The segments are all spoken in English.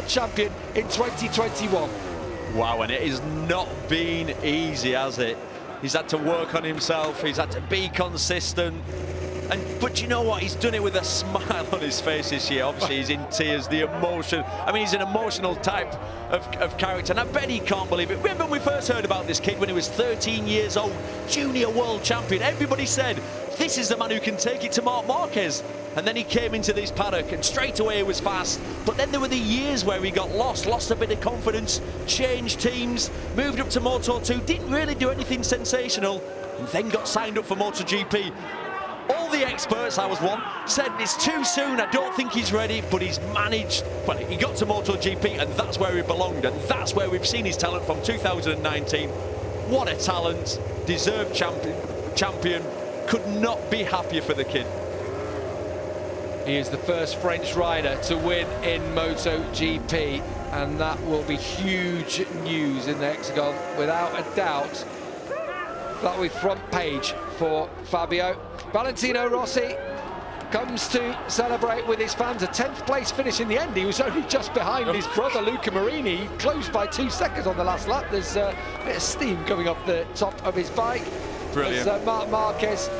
champion in 2021. Wow, and it has not been easy, has it? He's had to work on himself, he's had to be consistent. But you know what? He's done it with a smile on his face this year. Obviously, he's in tears, the emotion. I mean, he's an emotional type of character, and I bet he can't believe it. Remember when we first heard about this kid when he was 13 years old, junior world champion? Everybody said, this is the man who can take it to Marc Marquez. And then he came into this paddock, and straight away he was fast. But then there were the years where he got lost a bit of confidence, changed teams, moved up to Moto2, didn't really do anything sensational, and then got signed up for MotoGP. All the experts, I was one, said it's too soon, I don't think he's ready, but he's managed. Well, he got to MotoGP, and that's where he belonged, and that's where we've seen his talent from 2019. What a talent, deserved champion. Could not be happier for the kid. He is the first French rider to win in MotoGP, and that will be huge news in the Hexagon, without a doubt. That'll be front page for Fabio. Valentino Rossi comes to celebrate with his fans. A 10th place finish in the end. He was only just behind his brother Luca Marini. He closed by 2 seconds on the last lap. There's a bit of steam coming off the top of his bike. Brilliant. As Marc Marquez,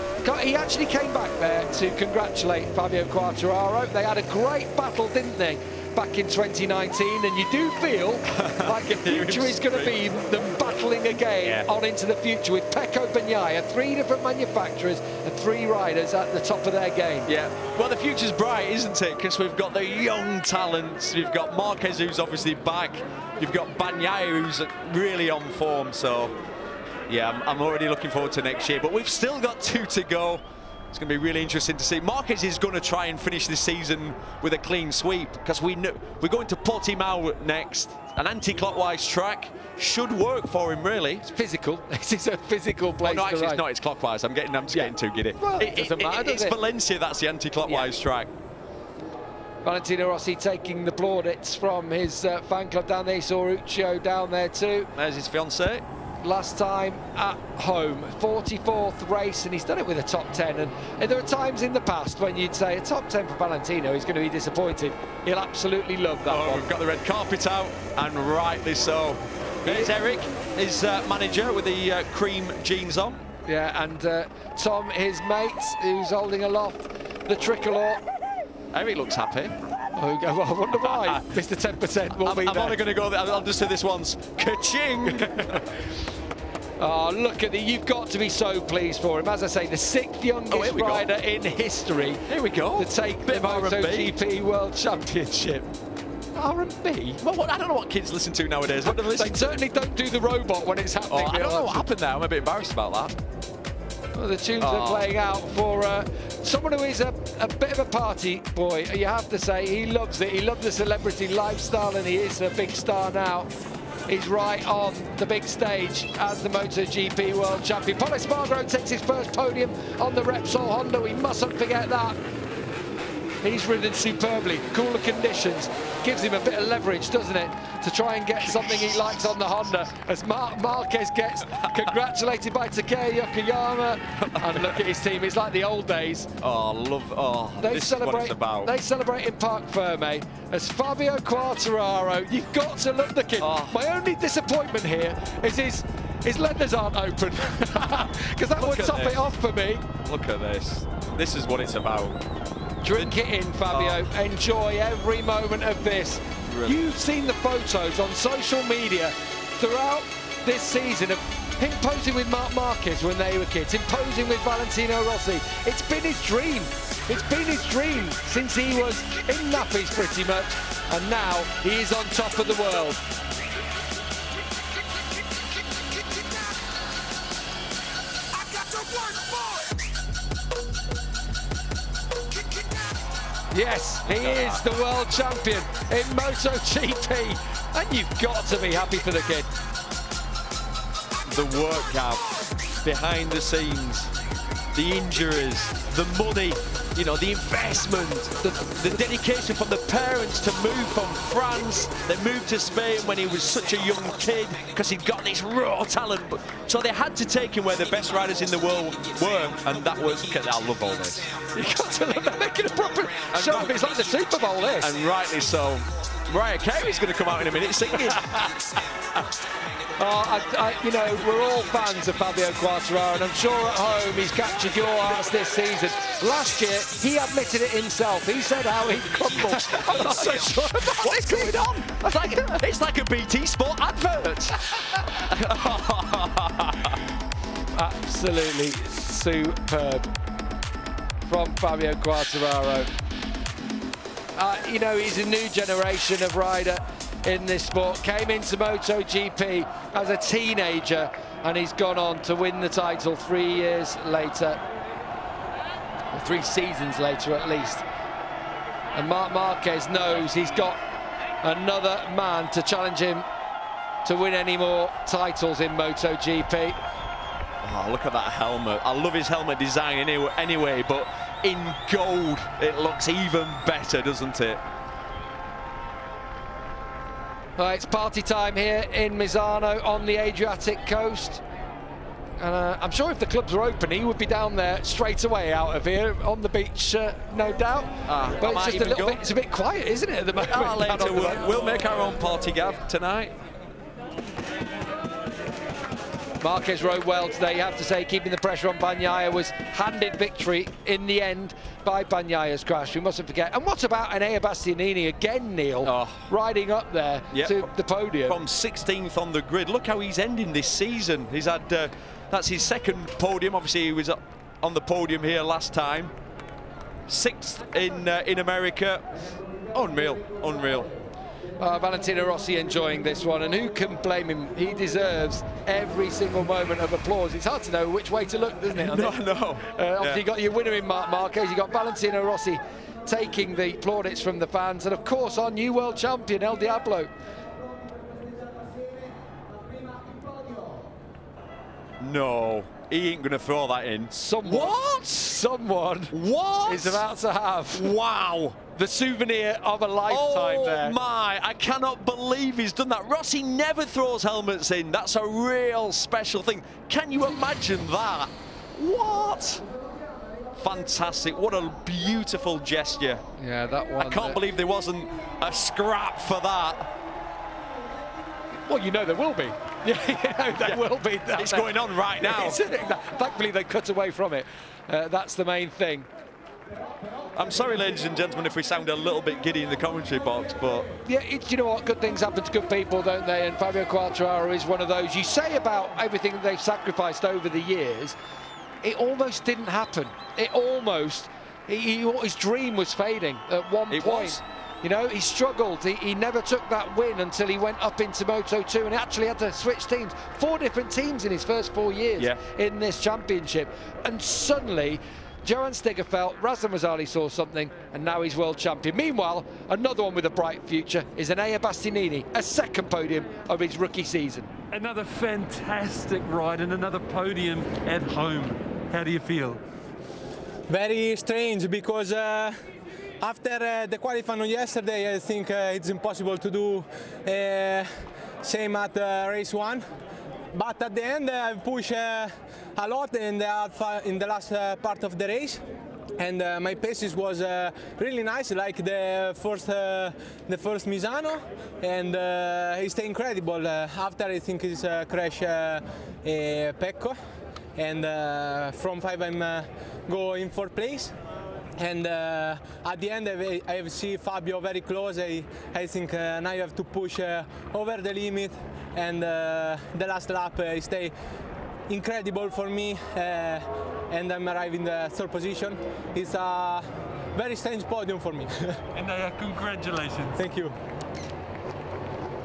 he actually came back there to congratulate Fabio Quartararo. They had a great battle, didn't they, back in 2019, and you do feel like the future is going to be them battling again on into the future with Pecco Bagnaia, 3 different manufacturers and 3 riders at the top of their game. Yeah, well, the future's bright, isn't it? Because we've got the young talents. You've got Marquez, who's obviously back. You've got Bagnaia, who's really on form. So, yeah, I'm already looking forward to next year. But we've still got 2 to go. It's going to be really interesting to see. Marquez is going to try and finish this season with a clean sweep, because we know we're going to Portimao next. An anti-clockwise track should work for him, really. It's physical. This is a physical place. No, actually, to ride. it's not. It's clockwise. I'm just getting too giddy. Well, it doesn't matter, does it's it? Valencia. That's the anti-clockwise track. Valentino Rossi taking the plaudits from his fan club down there. He saw Uccio down there too. There's his fiancée. Last time at home, 44th race, and he's done it with a top 10. And there are times in the past when you'd say a top 10 for Valentino, he's going to be disappointed. He'll absolutely love that one. We've got the red carpet out, and rightly so. There's Eric, his manager, with the cream jeans on. Yeah, and Tom, his mate, who's holding aloft the tricolour. Eric looks happy. Oh, well, I wonder why Mr. 10% will be there. I'm only going to go there. I'll just say this once. Ka-ching! Oh, look at you've got to be so pleased for him. As I say, the 6th youngest rider in history. Here we go. To take the MotoGP World Championship. R&B? Well, I don't know what kids listen to nowadays. What do they listen to? Certainly don't do the robot when it's happening. I don't know what happened there. I'm a bit embarrassed about that. Well, the tunes are playing out for someone who is a bit of a party boy. You have to say, he loves it. He loves the celebrity lifestyle, and he is a big star now. He's right on the big stage as the MotoGP World Champion. Pol Espargaro takes his first podium on the Repsol Honda. We mustn't forget that. He's ridden superbly. Cooler conditions. Gives him a bit of leverage, doesn't it, to try and get something he likes on the Honda, as Marc Marquez gets congratulated by Takeo Yokoyama. And look at his team, it's like the old days. This is what it's about. They celebrate in Parc Ferme as Fabio Quartararo. You've got to love the kid. My only disappointment here is his leathers aren't open, because that would top it off for me. Look at this. This is what it's about. Drink it in, Fabio. Enjoy every moment of this. Brilliant. You've seen the photos on social media throughout this season of him posing with Marc Marquez when they were kids, him posing with Valentino Rossi. It's been his dream. It's been his dream since he was in nappies pretty much, and now he is on top of the world. Yes, he is the world champion in MotoGP, and you've got to be happy for the kid. The workout, behind the scenes, the injuries, the money, you know, the investment, the dedication from the parents to move from France. They moved to Spain when he was such a young kid because he'd got this raw talent. So they had to take him where the best riders in the world were, and that was, I love all this. You got to love it, making a proper show of it. It's like the Super Bowl, this. And rightly so. Mariah Carey's going to come out in a minute singing. You know, we're all fans of Fabio Quartararo, and I'm sure at home he's captured your hearts this season. Last year, he admitted it himself. He said how he crumbled. I'm not so sure about What's going on? It's like a BT Sport advert. Absolutely superb from Fabio Quartararo. You know, he's a new generation of rider in this sport. Came into MotoGP as a teenager, and he's gone on to win the title 3 years later, or 3 seasons later at least. And Marc Marquez knows he's got another man to challenge him to win any more titles in MotoGP. Oh, look at that helmet. I love his helmet design anyway, but in gold it looks even better, doesn't it? Right, it's party time here in Misano on the Adriatic coast. And I'm sure if the clubs were open, he would be down there straight away out of here on the beach, no doubt. But it's just a little bit, it's a bit quiet, isn't it, at the moment? Later we'll make our own party, Gav, tonight. Marquez rode well today, you have to say, keeping the pressure on Bagnaia, was handed victory in the end by Bagnaia's crash. We mustn't forget. And what about Enea Bastianini again, Neil, riding up there to the podium? From 16th on the grid. Look how he's ending this season. He's had, that's his second podium. Obviously, he was on the podium here last time. 6th in America. Unreal, unreal. Valentino Rossi enjoying this one, and who can blame him? He deserves every single moment of applause. It's hard to know which way to look, isn't it? No. Obviously, you got your winner in Marc Marquez, you got Valentino Rossi taking the plaudits from the fans, and of course our new world champion, El Diablo. No, he ain't gonna throw that in. Someone is about to have the souvenir of a lifetime there. Oh my, I cannot believe he's done that. Rossi never throws helmets in. That's a real special thing. Can you imagine that? What? Fantastic, what a beautiful gesture. Yeah, that one. I can't believe there wasn't a scrap for that. Well, you know there will be. There will be. It's going on right now. Thankfully, they cut away from it. That's the main thing. I'm sorry, ladies and gentlemen, if we sound a little bit giddy in the commentary box, but... Yeah, you know what? Good things happen to good people, don't they? And Fabio Quartararo is one of those. You say about everything that they've sacrificed over the years, it almost didn't happen. It almost... his dream was fading at one point. You know, he struggled. He never took that win until he went up into Moto2 and actually had to switch teams. 4 different teams in his first 4 years in this championship. And suddenly, Johan Stigger felt, Razdan Razali saw something, and now he's world champion. Meanwhile, another one with a bright future is Enea Bastianini, a second podium of his rookie season. Another fantastic ride and another podium at home. How do you feel? Very strange, because after the qualifying on yesterday, I think it's impossible to do same at race 1. But at the end, I push a lot in the last part of the race, and my paces was really nice, like the first Misano, and it's incredible. After I think it's crash Pecco, and from 5 I'm go in 4th place. And at the end, I see Fabio very close. I think now you have to push over the limit, and the last lap stay incredible for me, and I'm arriving in the 3rd position. It's a very strange podium for me. And congratulations. Thank you.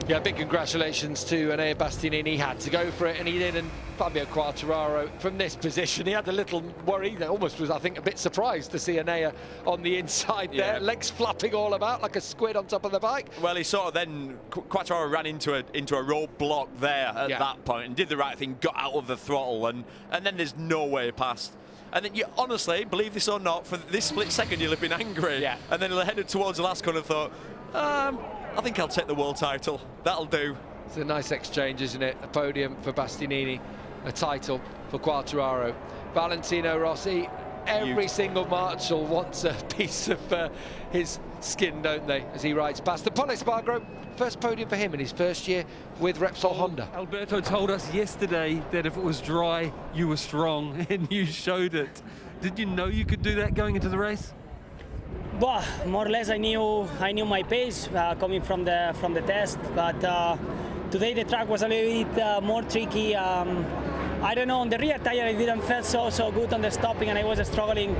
Yeah, big congratulations to Enea Bastianini. He had to go for it, and he did. And Fabio Quartararo, from this position, he had a little worry. That almost was, I think, a bit surprised to see Enea on the inside there, legs flapping all about like a squid on top of the bike. Well, he sort of then, Quartararo ran into a roadblock there at that point and did the right thing, got out of the throttle, and then there's no way past. And then you honestly, believe this or not, for this split second you'll have been angry. Yeah. And then headed towards the last corner and thought, I think I'll take the world title. That'll do. It's a nice exchange, isn't it? A podium for Bastianini, a title for Quartararo. Valentino Rossi Every single marshal wants a piece of his skin, don't they, as he rides past. The Pol Espargaro, first podium for him in his first year with Repsol Honda. Alberto told us yesterday that if it was dry, you were strong, and you showed it. Did you know you could do that going into the race? Well, more or less I knew my pace coming from the test, but today the track was a little bit more tricky. I don't know, on the rear tire I didn't feel so good on the stopping, and I was struggling